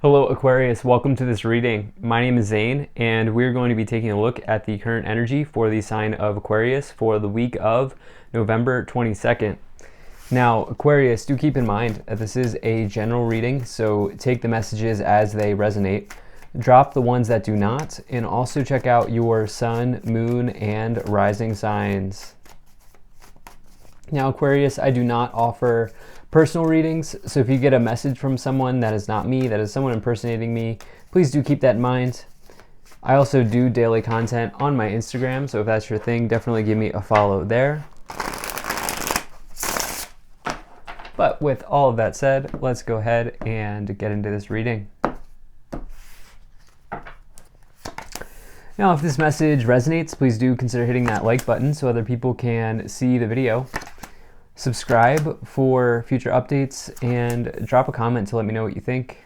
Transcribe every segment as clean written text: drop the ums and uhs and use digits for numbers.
Hello Aquarius, welcome to this reading. My name is Zane and we're going to be taking a look at the current energy for the sign of Aquarius for the week of November 22nd. Now Aquarius, do keep in mind that this is a general reading, so take the messages as they resonate. Drop the ones that do not, and also check out your sun, moon, and rising signs. Now Aquarius, I do not offer personal readings, so if you get a message from someone that is not me, that is someone impersonating me, please do keep that in mind. I also do daily content on my Instagram, so if that's your thing, definitely give me a follow there. But with all of that said, let's go ahead and get into this reading. Now, if this message resonates, please do consider hitting that like button so other people can see the video. Subscribe for future updates and drop a comment to let me know what you think.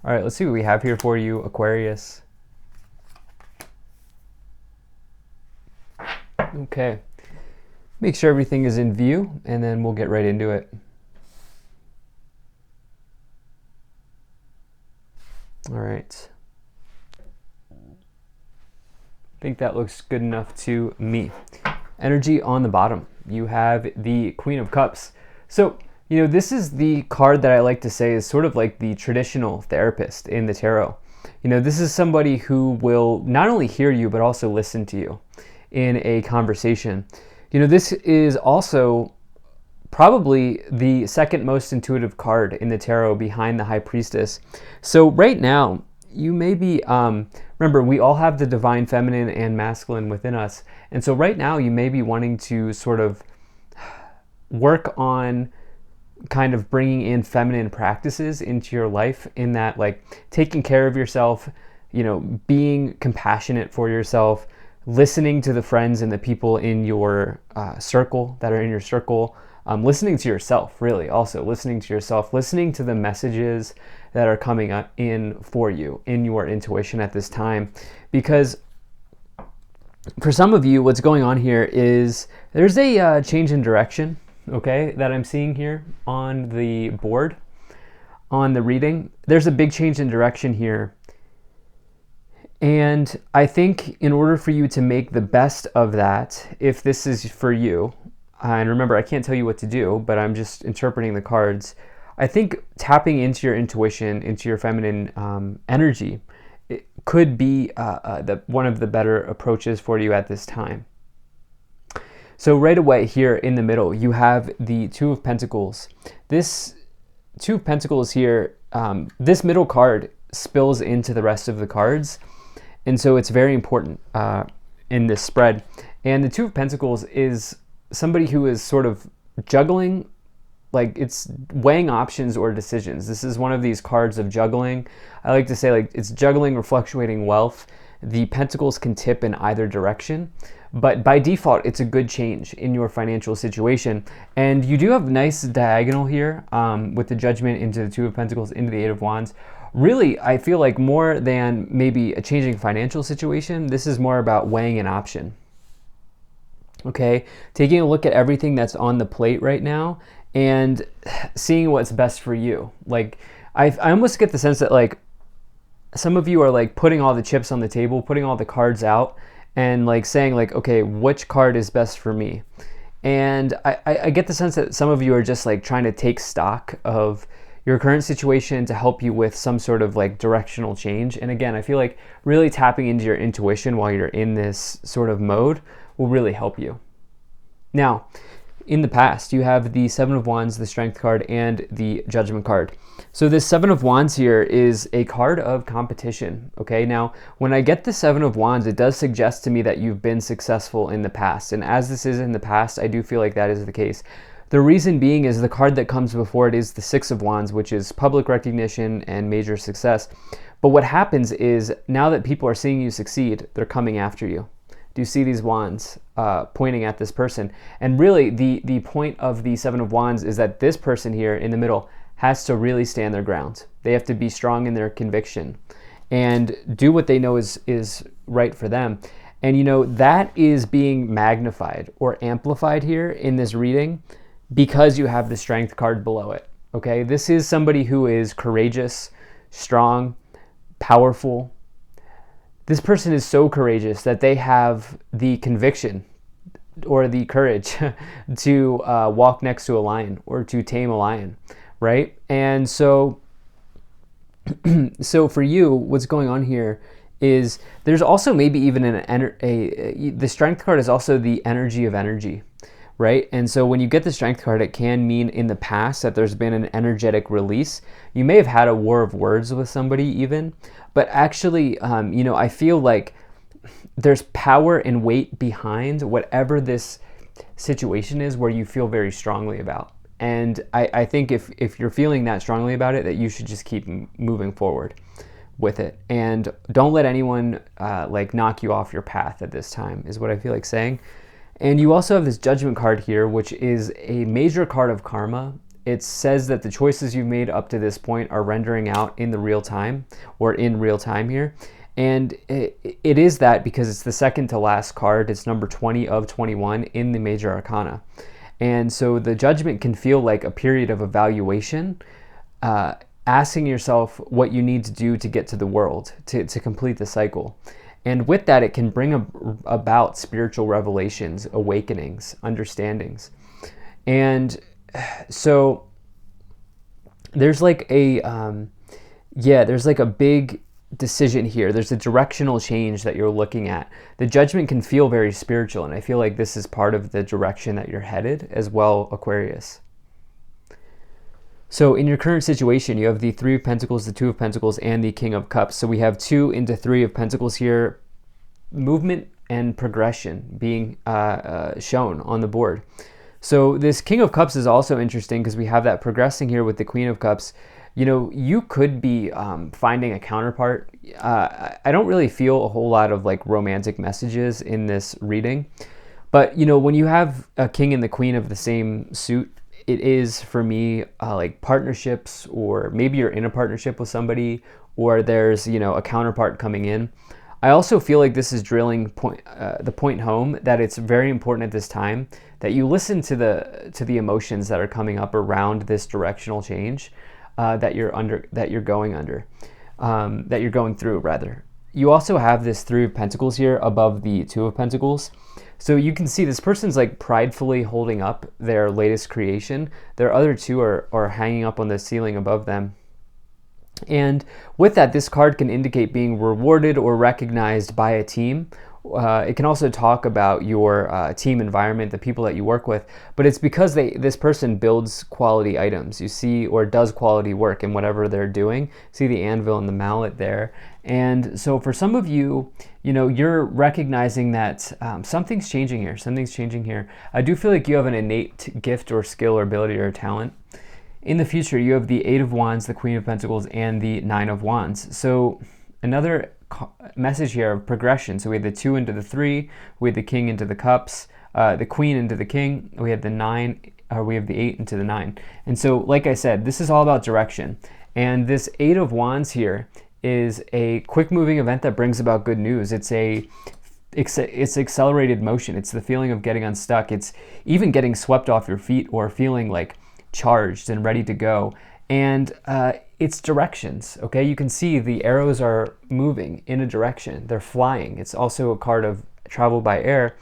All right, let's see what we have here for you, Aquarius. Okay, make sure everything is in view and then we'll get right into it. All right. I think that looks good enough to me. Energy on the bottom, you have the Queen of Cups. So, this is the card that I like to say is sort of like the traditional therapist in the tarot. This is somebody who will not only hear you, but also listen to you in a conversation. This is also probably the second most intuitive card in the tarot behind the High Priestess. So right now, you may be, remember, we all have the divine feminine and masculine within us. And so right now you may be wanting to sort of work on kind of bringing in feminine practices into your life, in that, like, taking care of yourself, being compassionate for yourself, listening to the friends and the people in your circle that are in your circle, listening to yourself, really, also listening to yourself, listening to the messages that are coming up in for you in your intuition at this time. Because for some of you, what's going on here is there's a change in direction, okay, that I'm seeing here on the board, on the reading. There's a big change in direction here. And I think in order for you to make the best of that, if this is for you, and remember, I can't tell you what to do, but I'm just interpreting the cards, I think tapping into your intuition, into your feminine energy, it could be one of the better approaches for you at this time. So right away here in the middle, you have the Two of Pentacles. This Two of Pentacles here, this middle card spills into the rest of the cards. And so it's very important in this spread. And the Two of Pentacles is somebody who is sort of juggling, like, it's weighing options or decisions. This is one of these cards of juggling. I like to say, like, it's juggling or fluctuating wealth. The pentacles can tip in either direction, but by default, it's a good change in your financial situation. And you do have a nice diagonal here with the Judgment into the Two of Pentacles into the Eight of Wands. Really, I feel like more than maybe a changing financial situation, this is more about weighing an option. Okay, taking a look at everything that's on the plate right now and seeing what's best for you. Like, I almost get the sense that, like, some of you are, like, putting all the chips on the table, putting all the cards out, and, like, saying, like, okay, which card is best for me? And I get the sense that some of you are just, like, trying to take stock of your current situation to help you with some sort of, like, directional change. And again, I feel like really tapping into your intuition while you're in this sort of mode will really help you. Now, in the past, you have the Seven of Wands, the Strength card, and the Judgment card. So this Seven of Wands here is a card of competition, okay? Now, when I get the Seven of Wands, it does suggest to me that you've been successful in the past. And as this is in the past, I do feel like that is the case. The reason being is the card that comes before it is the Six of Wands, which is public recognition and major success. But what happens is, now that people are seeing you succeed, they're coming after you. Do you see these wands pointing at this person? And really, the point of the Seven of Wands is that this person here in the middle has to really stand their ground. They have to be strong in their conviction and do what they know is right for them. And that is being magnified or amplified here in this reading because you have the Strength card below it. Okay, this is somebody who is courageous, strong, powerful. This person is so courageous that they have the conviction or the courage to walk next to a lion or to tame a lion, right? And so for you, what's going on here is there's also maybe even the strength card is also the energy of energy, right? And so when you get the strength card, it can mean in the past that there's been an energetic release. You may have had a war of words with somebody even, but actually, I feel like there's power and weight behind whatever this situation is where you feel very strongly about. And I think if you're feeling that strongly about it, that you should just keep moving forward with it. And don't let anyone knock you off your path at this time, is what I feel like saying. And you also have this judgment card here, which is a major card of karma. It says that the choices you've made up to this point are rendering out in the real time, or in real time here. And it is that because it's the second to last card. It's number 20 of 21 in the major arcana. And so the judgment can feel like a period of evaluation, asking yourself what you need to do to get to the world, to complete the cycle. And with that, it can bring about spiritual revelations, awakenings, understandings. And so there's like there's like a big decision here. There's a directional change that you're looking at. The judgment can feel very spiritual, and I feel like this is part of the direction that you're headed as well, Aquarius. So in your current situation, you have the Three of Pentacles, the Two of Pentacles, and the King of Cups. So we have 2 into 3 of Pentacles here. Movement and progression being shown on the board. So this King of Cups is also interesting because we have that progressing here with the Queen of Cups. You could be finding a counterpart. I don't really feel a whole lot of like romantic messages in this reading. But, when you have a king and the queen of the same suit, it is for me like partnerships, or maybe you're in a partnership with somebody, or there's, a counterpart coming in. I also feel like this is drilling the point home that it's very important at this time that you listen to the emotions that are coming up around this directional change that you're going through rather. You also have this Three of Pentacles here above the Two of Pentacles. So you can see this person's like pridefully holding up their latest creation. Their other two are hanging up on the ceiling above them. And with that, this card can indicate being rewarded or recognized by a team. It can also talk about your team environment, the people that you work with, but it's because this person builds quality items, you see, or does quality work in whatever they're doing. See the anvil and the mallet there. And so for some of you, you're recognizing that something's changing here. I do feel like you have an innate gift or skill or ability or talent. In the future, you have the Eight of Wands, the Queen of Pentacles, and the Nine of Wands. So another message here of progression. So we had the 2 into the 3, we had the King into the Cups, the Queen into the King, we had the 8 into the 9. And so, like I said, this is all about direction. And this Eight of Wands here is a quick moving event that brings about good news. It's accelerated motion. It's the feeling of getting unstuck. It's even getting swept off your feet or feeling like charged and ready to go. And it's directions, okay? You can see the arrows are moving in a direction. They're flying. It's also a card of travel by air.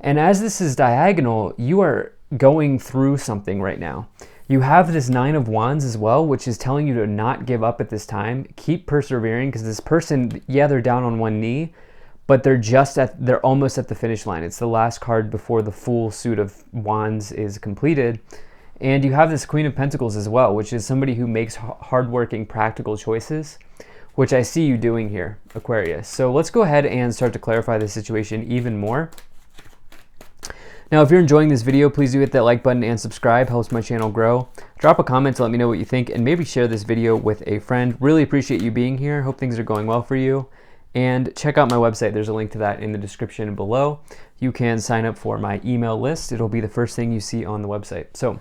And as this is diagonal, you are going through something right now. You have this Nine of Wands as well, which is telling you to not give up at this time. Keep persevering, because this person, they're down on one knee, but they're almost at the finish line. It's the last card before the full suit of wands is completed. And you have this Queen of Pentacles as well, which is somebody who makes hardworking, practical choices, which I see you doing here, Aquarius. So let's go ahead and start to clarify the situation even more. Now, if you're enjoying this video, please do hit that like button and subscribe. Helps my channel grow. Drop a comment to let me know what you think, and maybe share this video with a friend. Really appreciate you being here. Hope things are going well for you. And check out my website. There's a link to that in the description below. You can sign up for my email list. It'll be the first thing you see on the website. So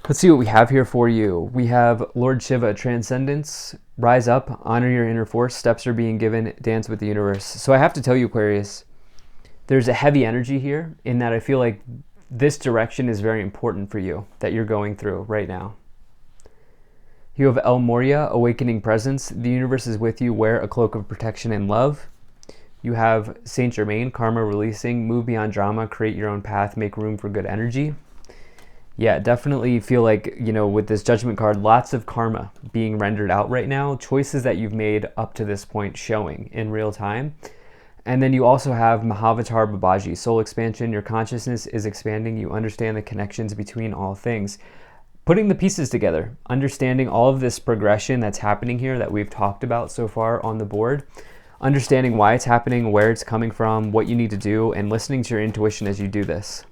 let's see what we have here for you. We have Lord Shiva, Transcendence, Rise Up, Honor Your Inner Force, Steps are being given, Dance with the Universe. So I have to tell you, Aquarius, there's a heavy energy here in that I feel like this direction is very important for you that you're going through right now. You have El Moria, awakening presence. The universe is with you. Wear a cloak of protection and love. You have Saint Germain, karma releasing. Move beyond drama. Create your own path. Make room for good energy. Yeah, definitely feel like, you know, with this Judgment card, lots of karma being rendered out right now. Choices that you've made up to this point showing in real time. And then you also have Mahavatar Babaji, soul expansion. Your consciousness is expanding. You understand the connections between all things. Putting the pieces together, understanding all of this progression that's happening here that we've talked about so far on the board, understanding why it's happening, where it's coming from, what you need to do, and listening to your intuition as you do this.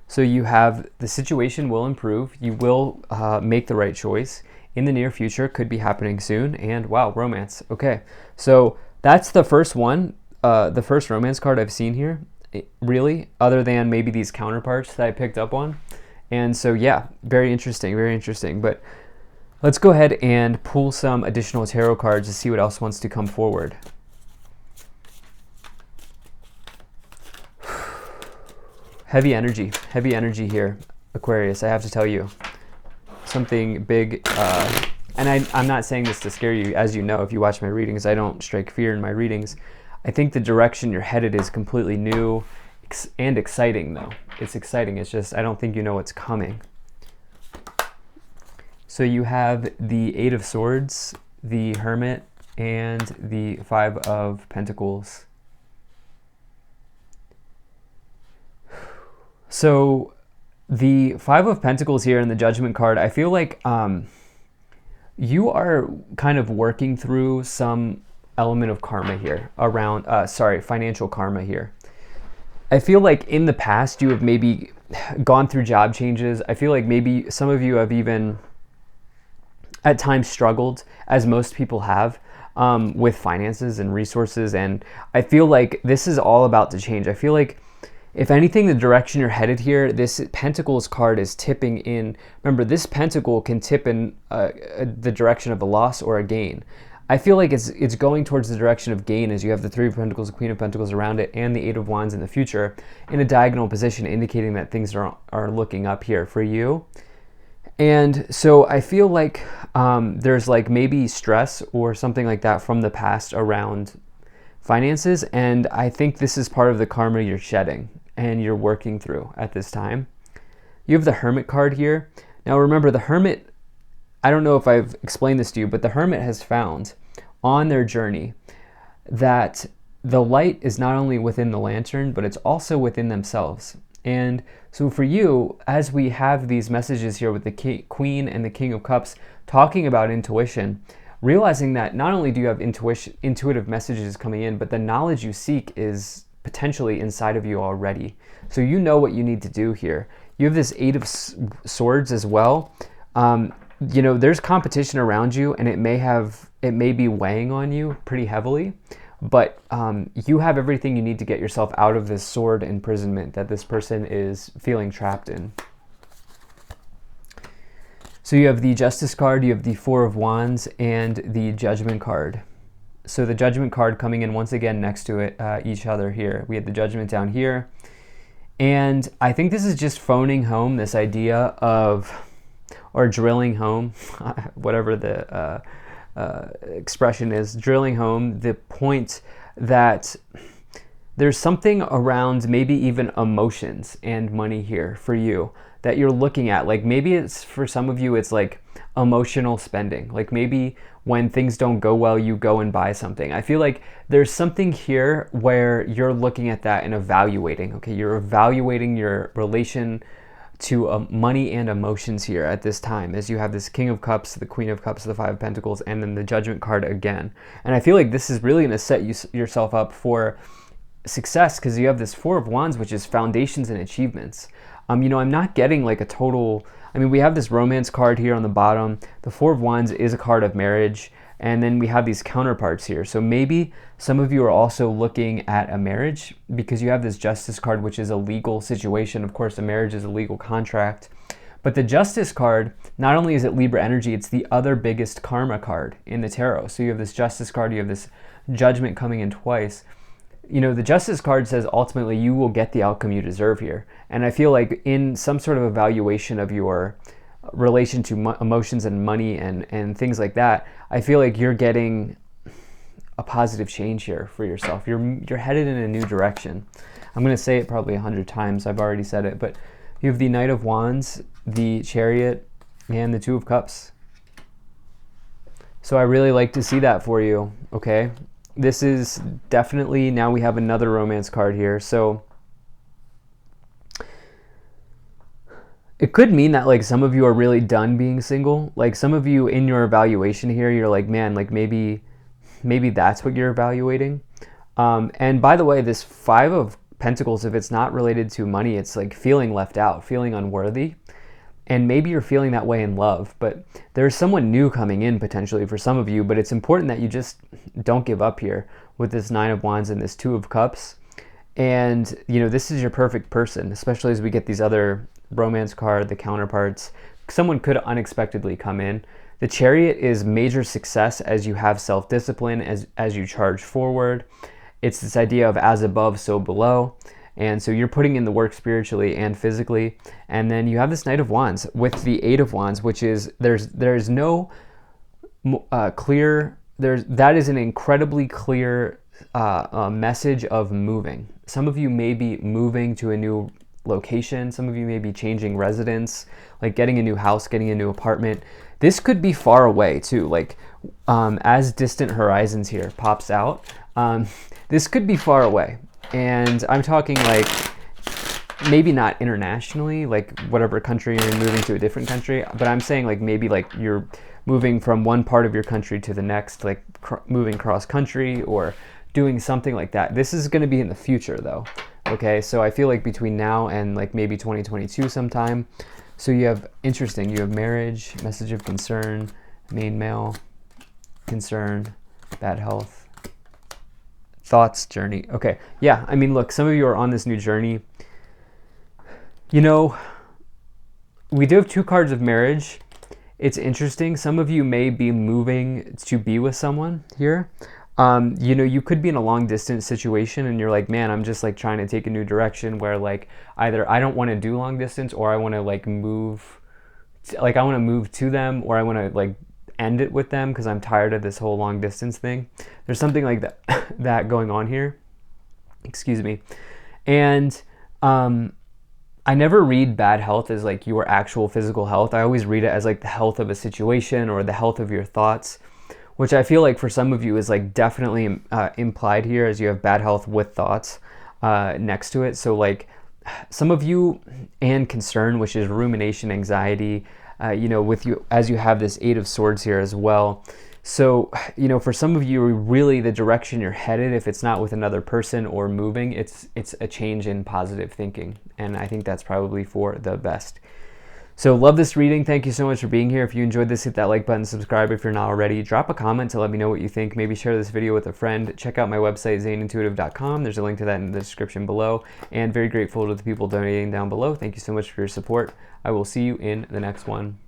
So you have the situation will improve. You will make the right choice in the near future. Could be happening soon. And wow, romance. Okay, so that's the first one, the first romance card I've seen here, really, other than maybe these counterparts that I picked up on. And so yeah, very interesting, very interesting. But let's go ahead and pull some additional tarot cards to see what else wants to come forward. Heavy energy here, Aquarius, I have to tell you. Something big, and I'm not saying this to scare you. As you know, if you watch my readings, I don't strike fear in my readings. I think the direction you're headed is completely new and exciting, though. It's exciting, it's just I don't think you know what's coming. So you have the Eight of Swords, the Hermit, and the Five of Pentacles. So the Five of Pentacles here in the Judgment card, I feel like you are kind of working through some element of karma here around, financial karma here. I feel like in the past you have maybe gone through job changes. I feel like maybe some of you have even at times struggled, as most people have, with finances and resources. And I feel like this is all about to change. I feel like if anything, the direction you're headed here, this Pentacles card is tipping in. Remember, this Pentacle can tip in the direction of a loss or a gain. I feel like it's going towards the direction of gain as you have the Three of Pentacles, the Queen of Pentacles around it, and the Eight of Wands in the future in a diagonal position, indicating that things are looking up here for you. And so I feel like there's like maybe stress or something like that from the past around finances, and I think this is part of the karma you're shedding and you're working through at this time. You have the Hermit card here. Now remember, the Hermit, I don't know if I've explained this to you, but the Hermit has found on their journey that the light is not only within the lantern, but it's also within themselves. And so for you, as we have these messages here with the Queen and the King of Cups talking about intuition, realizing that not only do you have intuitive messages coming in, but the knowledge you seek is potentially inside of you already. So you know what you need to do here. You have this Eight of Swords as well. You know, there's competition around you, and it may be weighing on you pretty heavily, but you have everything you need to get yourself out of this sword imprisonment that this person is feeling trapped in. So you have the Justice card, you have the Four of Wands, and the Judgment card. So the Judgment card coming in once again next to it, each other here. We have the Judgment down here. And I think this is just phoning home this idea of, or drilling home, whatever the expression is, drilling home the point that there's something around maybe even emotions and money here for you that you're looking at. Like maybe it's, for some of you, it's like emotional spending. Like maybe when things don't go well, you go and buy something. I feel like there's something here where you're looking at that and evaluating. Okay, you're evaluating your relation to money and emotions here at this time, as you have this King of Cups, the Queen of Cups, the Five of Pentacles, and then the Judgment card again. And I feel like this is really going to set yourself up for success, because you have this Four of Wands, which is foundations and achievements. You know, I'm not getting like a total, I mean, we have this romance card here on the bottom. The Four of Wands is a card of marriage. And then we have these counterparts here. So maybe some of you are also looking at a marriage, because you have this Justice card, which is a legal situation. Of course, a marriage is a legal contract. But the Justice card, not only is it Libra energy, it's the other biggest karma card in the tarot. So you have this Justice card, you have this Judgment coming in twice. You know, the Justice card says ultimately you will get the outcome you deserve here. And I feel like in some sort of evaluation of your relation to emotions and money and things like that, I feel like you're getting a positive change here for yourself. You're headed in a new direction. I'm going to say it probably 100 times. I've already said it, but you have the Knight of Wands, the Chariot, and the Two of Cups. So I really like to see that for you, okay? This is definitely, now we have another romance card here. So it could mean that like some of you are really done being single. Like some of you in your evaluation here, you're like, man, like maybe that's what you're evaluating. And by the way, this Five of Pentacles, if it's not related to money, it's like feeling left out, feeling unworthy. And maybe you're feeling that way in love, but there's someone new coming in potentially for some of you, but it's important that you just don't give up here with this Nine of Wands and this Two of Cups. And, you know, this is your perfect person, especially as we get these other romance card, the counterparts. Someone could unexpectedly come in. The Chariot is major success as you have self-discipline, as you charge forward. It's this idea of as above, so below. And so you're putting in the work spiritually and physically. And then you have this Knight of Wands with the Eight of Wands, which is, there's no clear, that is an incredibly clear message of moving. Some of you may be moving to a new location. Some of you may be changing residence, like getting a new house, getting a new apartment. This could be far away too, like as distant horizons here pops out. This could be far away. And I'm talking like maybe not internationally, like whatever country you're in, moving to a different country, but I'm saying like maybe like you're moving from one part of your country to the next, like moving cross country or doing something like that. This is going to be in the future though. Okay, so I feel like between now and like maybe 2022 sometime. So you have, interesting, you have marriage, message of concern, main male, concern, bad health, thoughts, journey. Okay, yeah, I mean, look, some of you are on this new journey. You know, we do have two cards of marriage. It's interesting. Some of you may be moving to be with someone here. You know, you could be in a long distance situation and you're like, man, I'm just like trying to take a new direction where like either I don't want to do long distance or I want to like move, like I want to move to them or I want to like end it with them because I'm tired of this whole long distance thing. There's something like that going on here. Excuse me. And I never read bad health as like your actual physical health. I always read it as like the health of a situation or the health of your thoughts, which I feel like for some of you is like definitely implied here as you have bad health with thoughts next to it. So like some of you, and concern, which is rumination, anxiety, you know, with you as you have this Eight of Swords here as well. So, you know, for some of you, really the direction you're headed, if it's not with another person or moving, it's a change in positive thinking. And I think that's probably for the best. So love this reading. Thank you so much for being here. If you enjoyed this, hit that like button, subscribe if you're not already. Drop a comment to let me know what you think. Maybe share this video with a friend. Check out my website, zaneintuitive.com. There's a link to that in the description below. And very grateful to the people donating down below. Thank you so much for your support. I will see you in the next one.